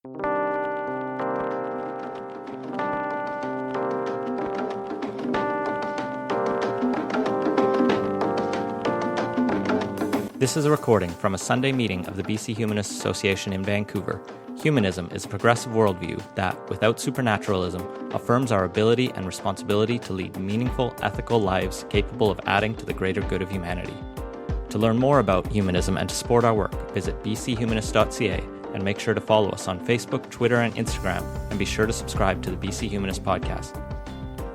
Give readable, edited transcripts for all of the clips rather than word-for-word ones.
This is a recording from a Sunday meeting of the BC Humanist Association in Vancouver. Humanism is a progressive worldview that, without supernaturalism, affirms our ability and responsibility to lead meaningful, ethical lives capable of adding to the greater good of humanity. To learn more about humanism and to support our work, visit bchumanist.ca and make sure to follow us on Facebook, Twitter, and Instagram, and be sure to subscribe to the BC Humanist podcast.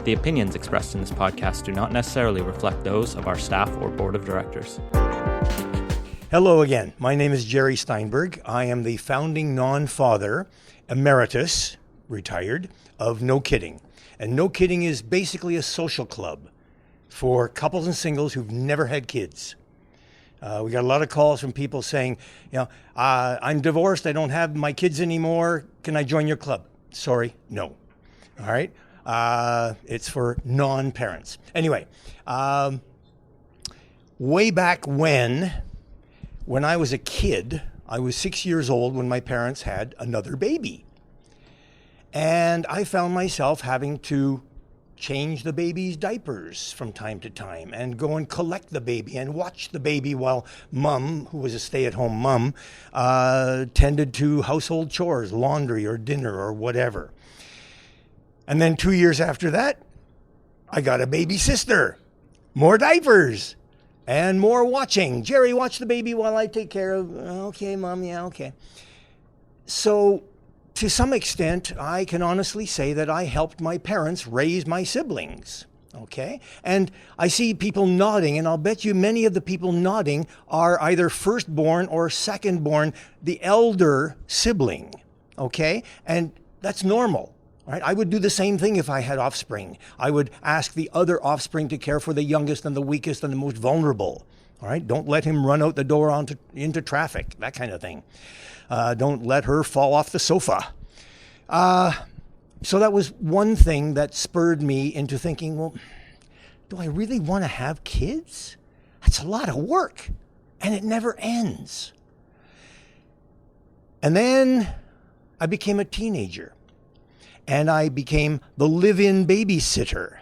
The opinions expressed in this podcast do not necessarily reflect those of our staff or board of directors. Hello again. My name is Jerry Steinberg. I am the Founding Non-Father Emeritus, retired, of No Kidding. And No Kidding is basically a social club for couples and singles who've never had kids. We got a lot of calls from people saying, I'm divorced, I don't have my kids anymore, can I join your club? Sorry, no. All right? It's for non-parents. Anyway, way back when I was a kid, I was 6 years old when my parents had another baby. And I found myself having to change the baby's diapers from time to time and go and collect the baby and watch the baby while mom, who was a stay-at-home mom, tended to household chores, laundry or dinner or whatever. And then 2 years after that, I got a baby sister, more diapers. And more watching. Jerry, watch the baby while I take care of... Okay, Mom, yeah, okay. So, to some extent, I can honestly say that I helped my parents raise my siblings, okay? And I see people nodding, and I'll bet you many of the people nodding are either firstborn or secondborn, the elder sibling, okay? And that's normal. Right? I would do the same thing if I had offspring. I would ask the other offspring to care for the youngest and the weakest and the most vulnerable. All right? Don't let him run out the door into traffic, that kind of thing. Don't let her fall off the sofa. So that was one thing that spurred me into thinking, well, do I really want to have kids? That's a lot of work, and it never ends. And then I became a teenager. And I became the live-in babysitter.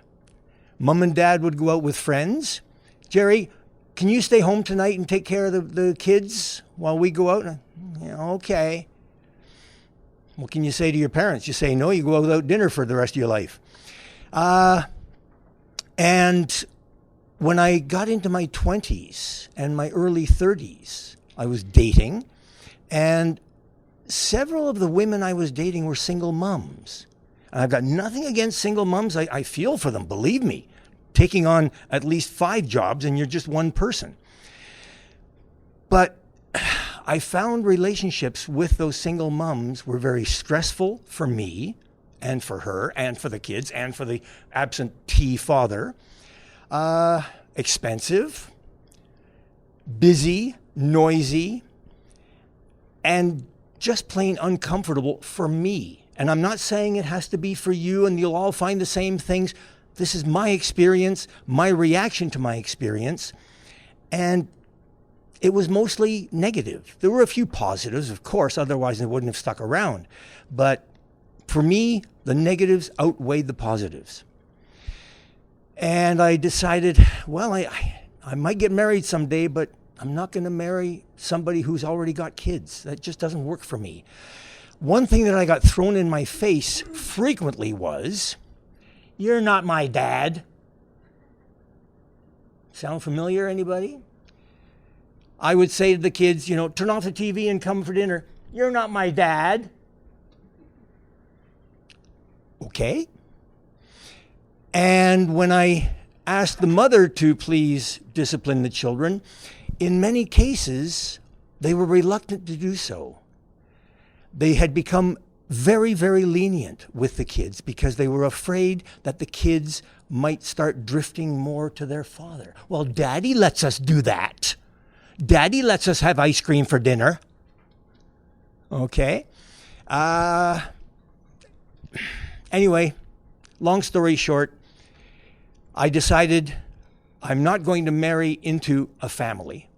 Mom and Dad would go out with friends. Jerry, can you stay home tonight and take care of the kids while we go out? Yeah, okay. What can you say to your parents? You say no, you go without dinner for the rest of your life. And when I got into my 20s and my early 30s, I was dating. And several of the women I was dating were single moms. I've got nothing against single moms. I feel for them, believe me. Taking on at least 5 jobs and you're just one person. But I found relationships with those single moms were very stressful for me and for her and for the kids and for the absentee father. Expensive, busy, noisy, and just plain uncomfortable for me. And I'm not saying it has to be for you and you'll all find the same things. This is my experience, my reaction to my experience. And it was mostly negative. There were a few positives, of course, otherwise I wouldn't have stuck around. But for me, the negatives outweighed the positives. And I decided, well, I might get married someday, but I'm not going to marry somebody who's already got kids. That just doesn't work for me. One thing that I got thrown in my face frequently was, "You're not my dad." Sound familiar, anybody? I would say to the kids, turn off the TV and come for dinner. "You're not my dad." Okay. And when I asked the mother to please discipline the children, in many cases, they were reluctant to do so. They had become very, very lenient with the kids because they were afraid that the kids might start drifting more to their father. Well, Daddy lets us do that. Daddy lets us have ice cream for dinner. Okay. Anyway, long story short, I decided I'm not going to marry into a family.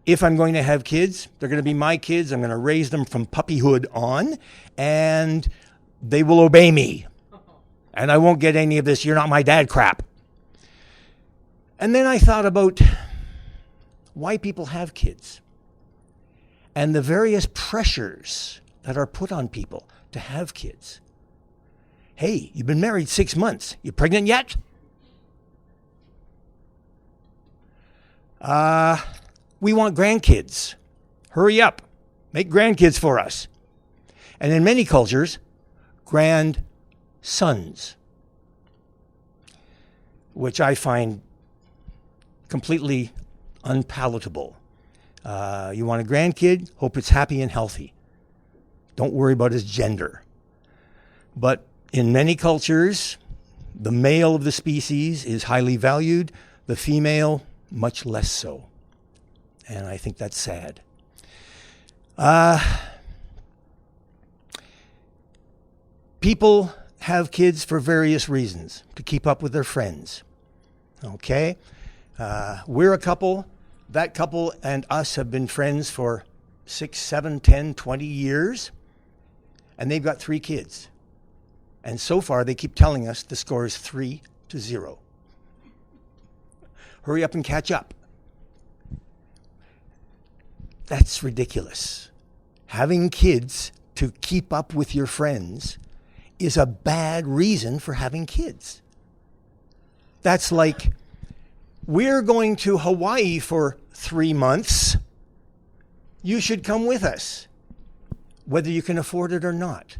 If I'm going to have kids, they're going to be my kids. I'm going to raise them from puppyhood on, and they will obey me. And I won't get any of this, "you're not my dad" crap. And then I thought about why people have kids and the various pressures that are put on people to have kids. Hey, you've been married 6 months. You pregnant yet? We want grandkids. Hurry up. Make grandkids for us. And in many cultures, grandsons, which I find completely unpalatable. You want a grandkid? Hope it's happy and healthy. Don't worry about his gender. But in many cultures, the male of the species is highly valued, the female much less so. And I think that's sad. People have kids for various reasons, to keep up with their friends. Okay? We're a couple. That couple and us have been friends for 6, 7, 10, 20 years. And they've got 3 kids. And so far, they keep telling us the score is 3-0. Hurry up and catch up. That's ridiculous. Having kids to keep up with your friends is a bad reason for having kids. That's like, we're going to Hawaii for 3 months. You should come with us, whether you can afford it or not,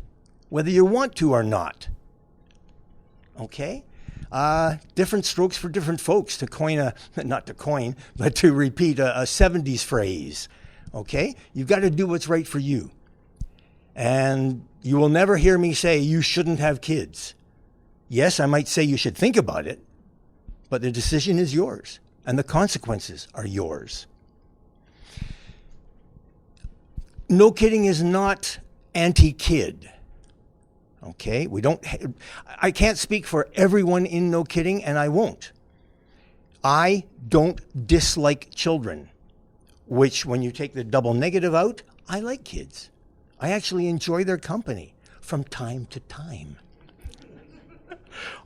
whether you want to or not. Okay? Different strokes for different folks, to repeat a 70s phrase. Okay? You've got to do what's right for you. And you will never hear me say you shouldn't have kids. Yes, I might say you should think about it, but the decision is yours, and the consequences are yours. No kidding is not anti-kid. Okay? I can't speak for everyone in no kidding, and I won't. I don't dislike children, which when you take the double negative out, I like kids. I actually enjoy their company from time to time.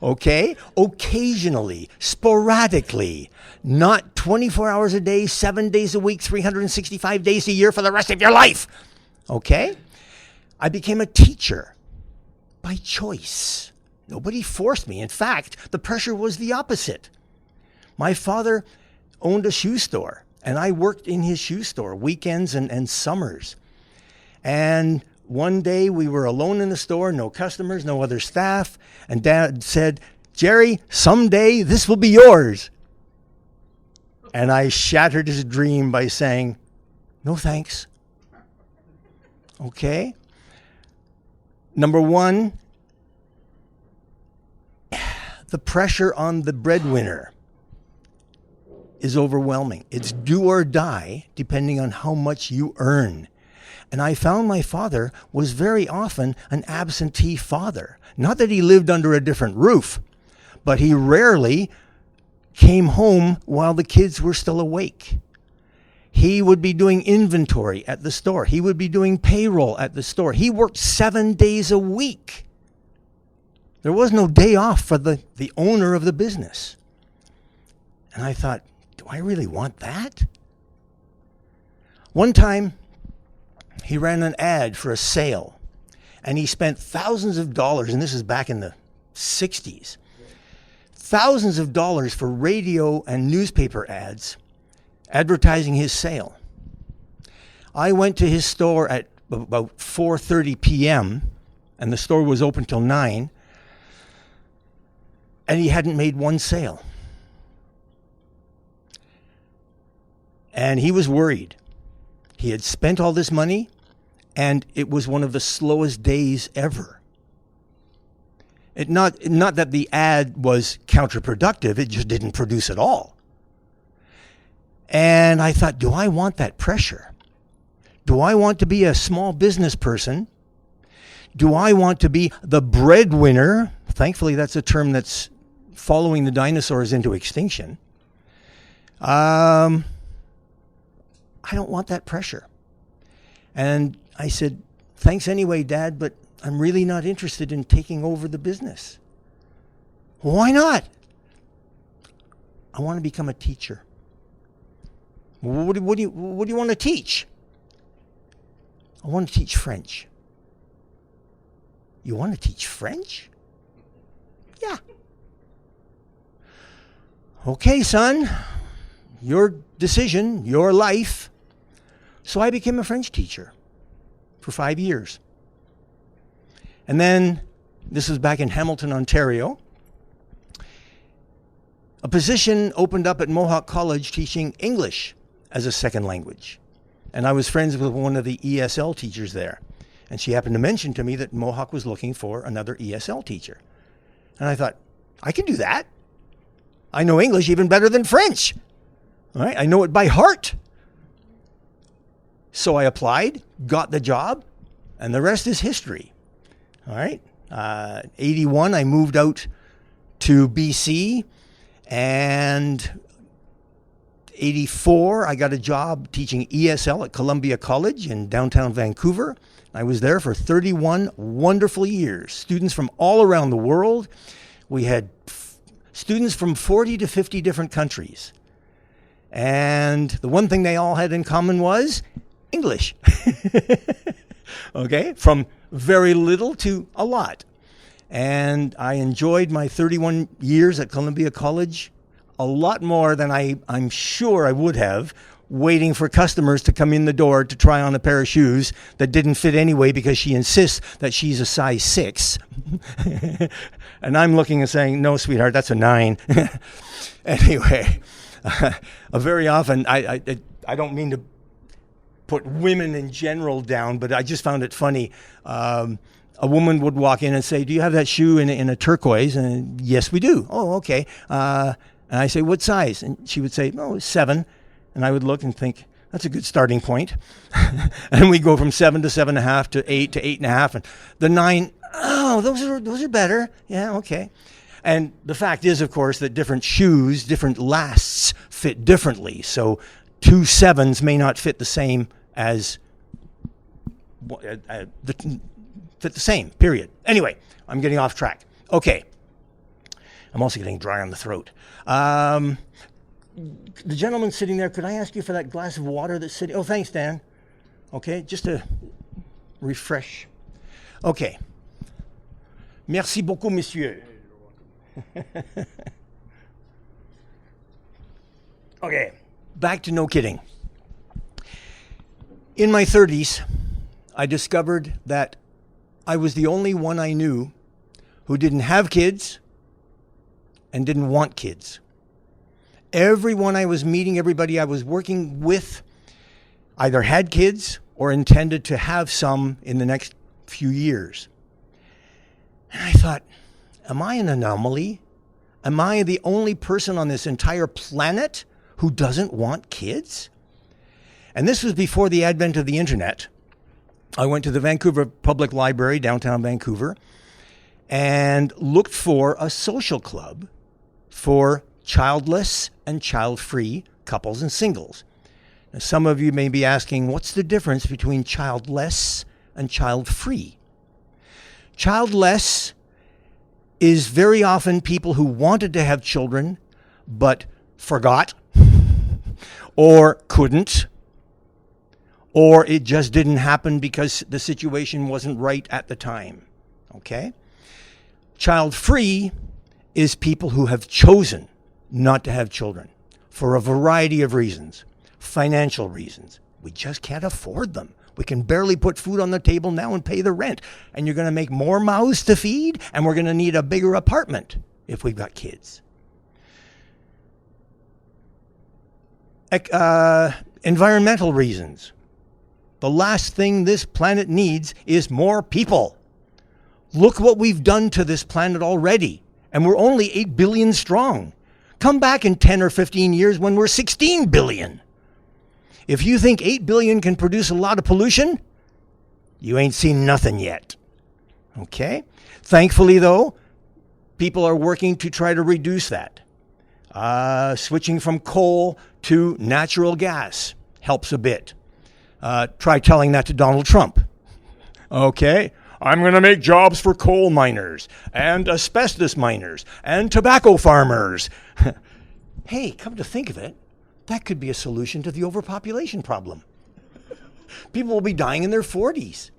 Okay? Occasionally, sporadically, not 24 hours a day, 7 days a week, 365 days a year for the rest of your life. Okay? I became a teacher by choice. Nobody forced me. In fact, the pressure was the opposite. My father owned a shoe store, and I worked in his shoe store weekends and summers. And one day we were alone in the store, no customers, no other staff, and Dad said, "Jerry, someday this will be yours." And I shattered his dream by saying, "No thanks." Okay? Number one, the pressure on the breadwinner is overwhelming. It's do or die depending on how much you earn. And I found my father was very often an absentee father. Not that he lived under a different roof, but he rarely came home while the kids were still awake. He would be doing inventory at the store. He would be doing payroll at the store. He worked 7 days a week. There was no day off for the owner of the business. And I thought, do I really want that? One time, he ran an ad for a sale, and he spent thousands of dollars, and this is back in the 60s, thousands of dollars for radio and newspaper ads advertising his sale. I went to his store at about 4:30 p.m., and the store was open till 9, and he hadn't made one sale. And he was worried. He had spent all this money, and it was one of the slowest days ever. Not that the ad was counterproductive, it just didn't produce at all. And I thought, do I want that pressure? Do I want to be a small business person? Do I want to be the breadwinner? Thankfully, that's a term that's following the dinosaurs into extinction. I don't want that pressure. And I said, thanks anyway, Dad, but I'm really not interested in taking over the business. Why not? I want to become a teacher. What do you want to teach? I want to teach French. You want to teach French? Yeah. Okay, son, your decision, your life. So I became a French teacher for 5 years. And then, this was back in Hamilton, Ontario, a position opened up at Mohawk College teaching English as a second language. And I was friends with one of the ESL teachers there. And she happened to mention to me that Mohawk was looking for another ESL teacher. And I thought, I can do that. I know English even better than French. All right? I know it by heart. So I applied, got the job, and the rest is history. All right? 81, I moved out to BC, and 84, I got a job teaching ESL at Columbia College in downtown Vancouver. I was there for 31 wonderful years. Students from all around the world. We had students from 40 to 50 different countries. And the one thing they all had in common was English. Okay? From very little to a lot. And I enjoyed my 31 years at Columbia College a lot more than I'm sure I would have, waiting for customers to come in the door to try on a pair of shoes that didn't fit anyway because she insists that she's a size 6. And I'm looking and saying, no, sweetheart, that's a 9. Anyway, very often, I don't mean to put women in general down, but I just found it funny. A woman would walk in and say, do you have that shoe in a turquoise? And yes, we do. Oh, okay. And I say, what size? And she would say, 7. And I would look and think, that's a good starting point. And we go from 7 to 7.5 to 8 to 8.5. And the 9, those are better. Yeah, okay. And the fact is, of course, that different shoes, different lasts fit differently. So 2 7s may not fit the same as fit the same, period. Anyway, I'm getting off track. Okay. I'm also getting dry on the throat. The gentleman sitting there, could I ask you for that glass of water that's sitting? Oh, thanks, Dan. Okay, just to refresh. Okay. Merci beaucoup, monsieur. Okay, back to no kidding. In my 30s, I discovered that I was the only one I knew who didn't have kids and didn't want kids. Everyone I was meeting, everybody I was working with, either had kids or intended to have some in the next few years. And I thought, am I an anomaly? Am I the only person on this entire planet who doesn't want kids? And this was before the advent of the internet. I went to the Vancouver Public Library, downtown Vancouver, and looked for a social club for childless and child-free couples and singles. Now, some of you may be asking, what's the difference between childless and child-free? Childless is very often people who wanted to have children but forgot or couldn't, or it just didn't happen because the situation wasn't right at the time. Okay? Child-free is people who have chosen not to have children for a variety of reasons. Financial reasons. We just can't afford them. We can barely put food on the table now and pay the rent. And you're going to make more mouths to feed, and we're going to need a bigger apartment if we've got kids. Environmental reasons. The last thing this planet needs is more people. Look what we've done to this planet already, and we're only 8 billion strong. Come back in 10 or 15 years when we're 16 billion. If you think 8 billion can produce a lot of pollution, you ain't seen nothing yet. Okay? Thankfully, though, people are working to try to reduce that. Switching from coal to natural gas helps a bit. Try telling that to Donald Trump. Okay, I'm going to make jobs for coal miners and asbestos miners and tobacco farmers. Hey, come to think of it, that could be a solution to the overpopulation problem. People will be dying in their 40s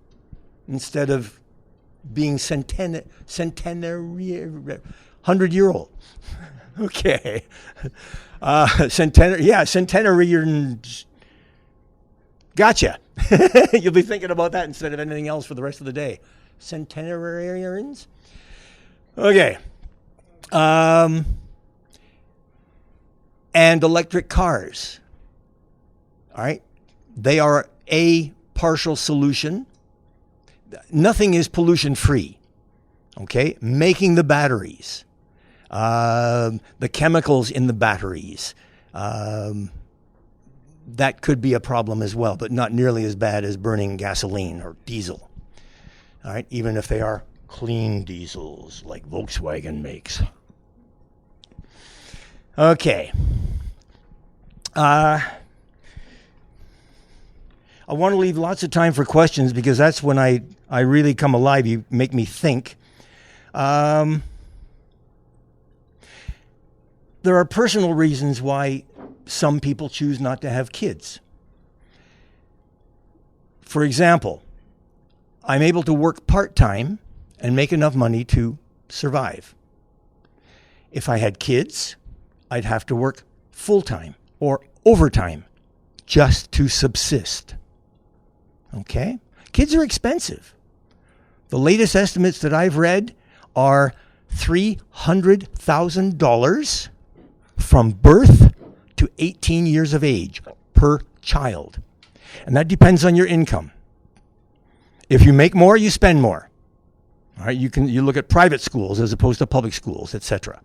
instead of being centenary 100-year-old. Okay. Centenary. Gotcha. You'll be thinking about that instead of anything else for the rest of the day. Centenarians? Okay. And electric cars. All right. They are a partial solution. Nothing is pollution free. Okay. Making the batteries, the chemicals in the batteries, that could be a problem as well, but not nearly as bad as burning gasoline or diesel. All right, even if they are clean diesels like Volkswagen makes. Okay. I want to leave lots of time for questions because that's when I really come alive. You make me think. There are personal reasons why some people choose not to have kids. For example, I'm able to work part-time and make enough money to survive. If I had kids, I'd have to work full-time or overtime just to subsist. Okay? Kids are expensive. The latest estimates that I've read are $300,000 from birth to 18 years of age per child. And that depends on your income. If you make more, you spend more. All right, you look at private schools as opposed to public schools, etc.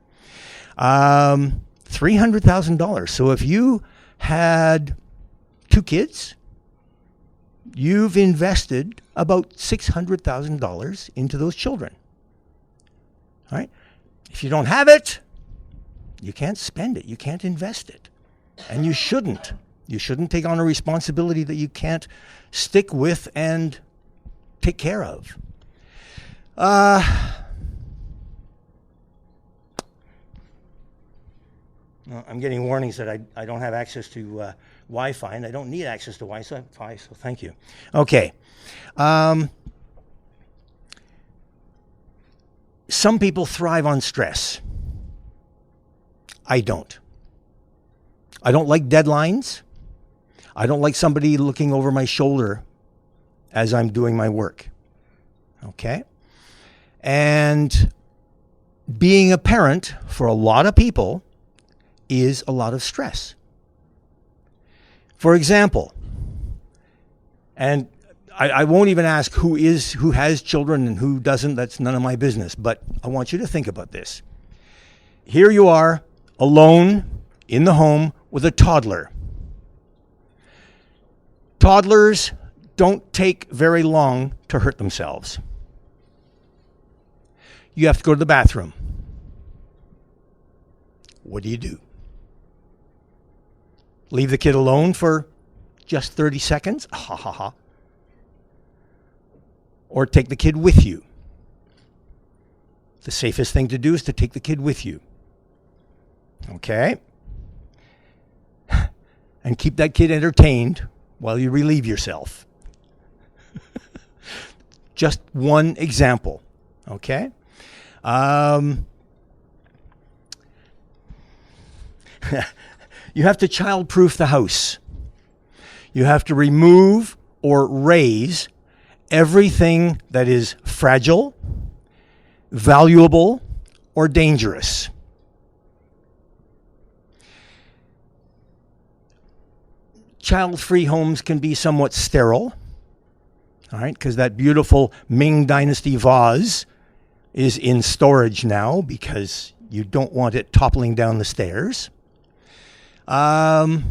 $300,000. So if you had 2 kids, you've invested about $600,000 into those children. All right? If you don't have it, you can't spend it. You can't invest it. And you shouldn't. You shouldn't take on a responsibility that you can't stick with and take care of. I'm getting warnings that I don't have access to Wi-Fi, and I don't need access to Wi-Fi, so thank you. Okay. Some people thrive on stress. I don't. I don't like deadlines. I don't like somebody looking over my shoulder as I'm doing my work. Okay? And being a parent for a lot of people is a lot of stress. For example, and I won't even ask who has children and who doesn't, that's none of my business, but I want you to think about this. Here you are, alone in the home with a toddler. Toddlers don't take very long to hurt themselves. You have to go to the bathroom. What do? Leave the kid alone for just 30 seconds? Ha ha ha. Or take the kid with you. The safest thing to do is to take the kid with you. Okay? And keep that kid entertained while you relieve yourself. Just one example. Okay? You have to child-proof the house. You have to remove or raise everything that is fragile, valuable, or dangerous. Child-free homes can be somewhat sterile, all right, because that beautiful Ming Dynasty vase is in storage now because you don't want it toppling down the stairs. Kind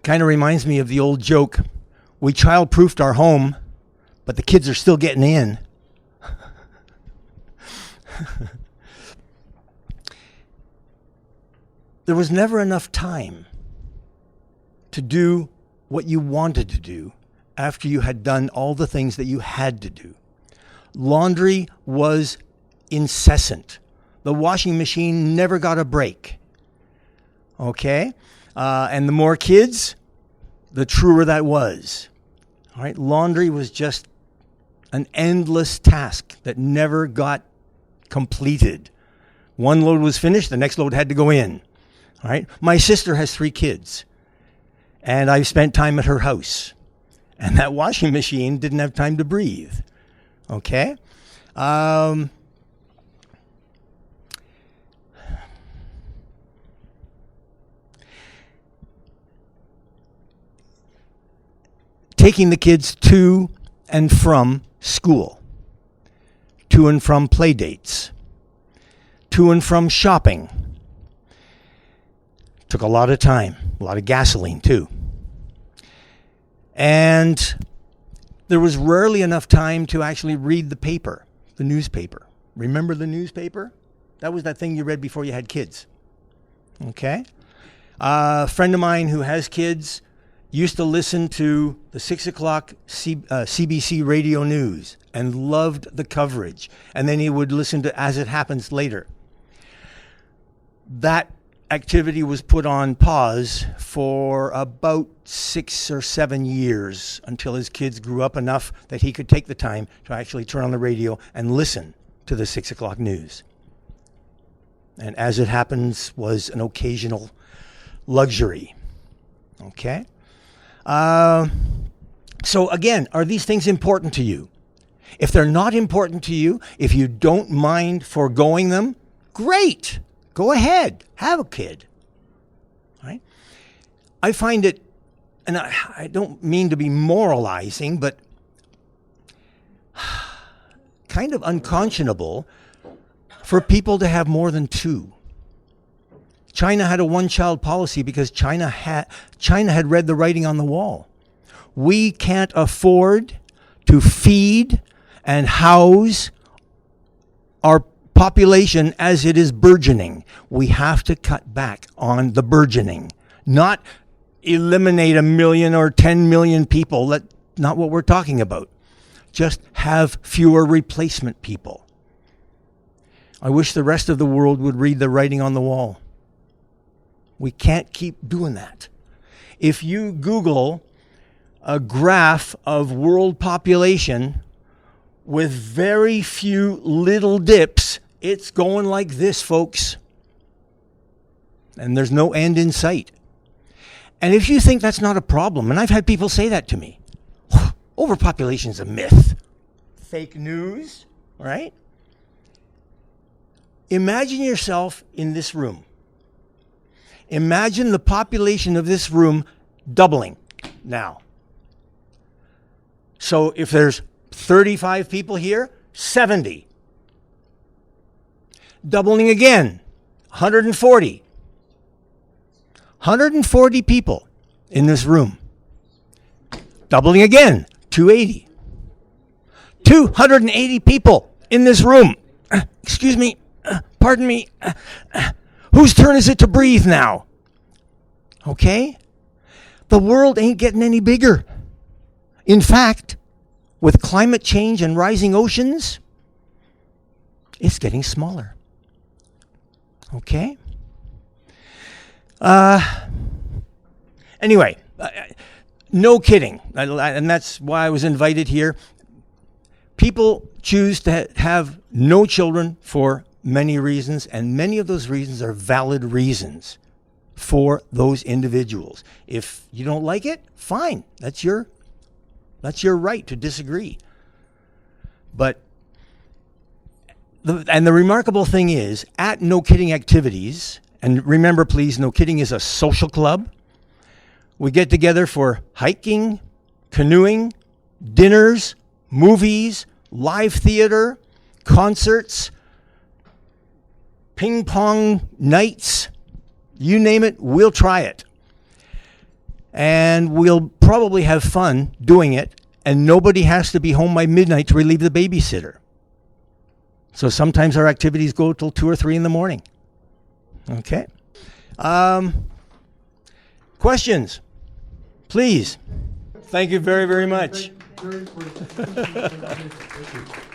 of reminds me of the old joke, we child-proofed our home, but the kids are still getting in. There was never enough time to do what you wanted to do after you had done all the things that you had to do. Laundry was incessant. The washing machine never got a break. Okay? And the more kids, the truer that was. All right? Laundry was just an endless task that never got completed. One load was finished, the next load had to go in. All right? My sister has 3 kids, and I've spent time at her house. And that washing machine didn't have time to breathe. Okay? Taking the kids to and from school, to and from play dates, to and from shopping. Took a lot of time, a lot of gasoline too. And there was rarely enough time to actually read the paper, the newspaper. Remember the newspaper? That was that thing you read before you had kids. Okay? A friend of mine who has kids used to listen to the 6 o'clock CBC radio news and loved the coverage. And then he would listen to As It Happens later. That activity was put on pause for about 6 or 7 years until his kids grew up enough that he could take the time to actually turn on the radio and listen to the 6 o'clock news. And As It Happens was an occasional luxury. Okay? So again, are these things important to you? If they're not important to you, if you don't mind foregoing them, great. Go ahead. Have a kid. Right? I find it, and I don't mean to be moralizing, but kind of unconscionable for people to have more than 2. China had a one-child policy because China had read the writing on the wall. We can't afford to feed and house our population as it is burgeoning. We have to cut back on the burgeoning, not eliminate 1 million or 10 million people. That's not what we're talking about. Just have fewer replacement people. I wish the rest of the world would read the writing on the wall. We can't keep doing that. If you Google a graph of world population with very few little dips, it's going like this, folks. And there's no end in sight. And if you think that's not a problem, and I've had people say that to me, overpopulation is a myth. Fake news, right? Imagine yourself in this room. Imagine the population of this room doubling now. So if there's 35 people here, 70. Doubling again, 140. 140 people in this room. Doubling again, 280. 280 people in this room. Excuse me, pardon me. Whose turn is it to breathe now? Okay? The world ain't getting any bigger. In fact, with climate change and rising oceans, it's getting smaller. Okay? Anyway, no kidding. And that's why I was invited here. People choose to have no children for many reasons, and many of those reasons are valid reasons for those individuals. If you don't like it, fine. That's your right to disagree. But the remarkable thing is, at No Kidding activities, and remember please, No Kidding is a social club. We get together for hiking, canoeing, dinners, movies, live theater, concerts, ping pong nights, you name it, we'll try it. And we'll probably have fun doing it, and nobody has to be home by midnight to relieve the babysitter. So sometimes our activities go till 2 or 3 in the morning. Okay? Questions? Please. Thank you very, very much. Thank you.